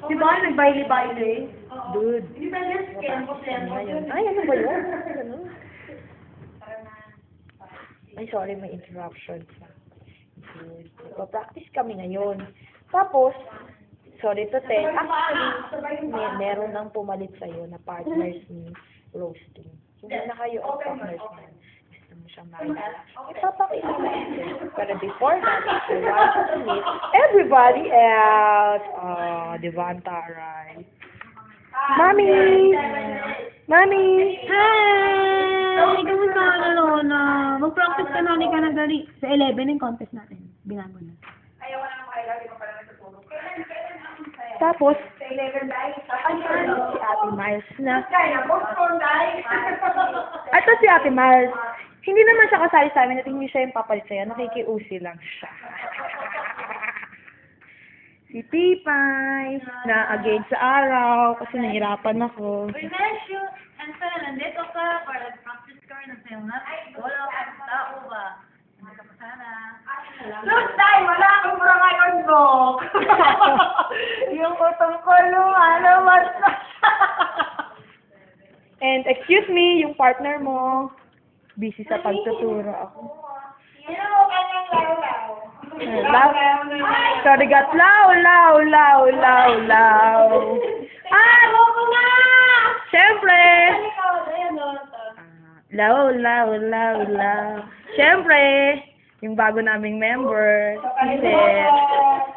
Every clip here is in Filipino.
Di ba? Nag-baile-baile. Dude. Hindi ba yung scam ko Ngayon. Ay, ano ba yun? Ano? Ay, sorry, may interruption sa. Practice kami ngayon. Tapos, sorry to tell, actually, meron nang pumalit sa'yo na partners ni roasting. Hindi na kayo ang partners mo. Gusto mo siyang makilala. Ipapakilala natin. Pero before that, I want you to meet everybody else. Devanta, right? Mami! Mami! Hi! Kamusta ka na, Lola? Mag-practice ka na, ka na dali. Sa 11 yung contest natin. Binago na. Tapos, Sa 11 dahil. si Ate Miles na. Ito si Ate Miles. Hindi naman siya kasali sa amin at hindi siya yung papalit sa'yo. Nakikiusi lang siya. Si Pipay na against sa araw kasi nahirapan ako. We miss you. And so, nandito ka para practice ka rin ng sayo na. Wala kang tao ba? Nandito ka sana. Look, Day, wala akong barangay on book. Yung utong ko, lumalabas na. And excuse me, yung partner mo, busy sa pagtuturo ako. Sino mo kanyang lalaw? Sorry, got law. Ah! Ako na! Siyempre! Ikaw, ayan o. Law. Siyempre, yung bago naming member, si Seth.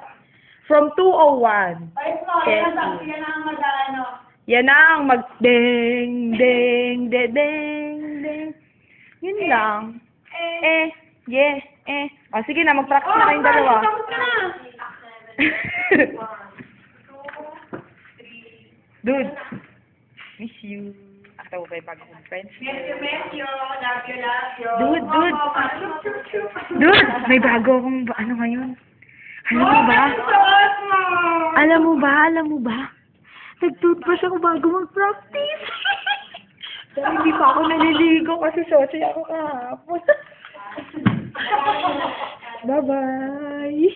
From 201. Ayos mo, yan ang mag-ano. Yan ang mag-ding. Yun lang. O, sige na, mag-practice na kayong dalawa. Dude, miss you. Ako ba yung bagong friends? Miss you. Love you. Dude. Dude, may bago akong, ano ngayon? Alam mo ba? Nag-toothbrush ako bago mag-practice. Pero hindi pa ako naliligo kasi sosi ako kahapon. Bye-bye.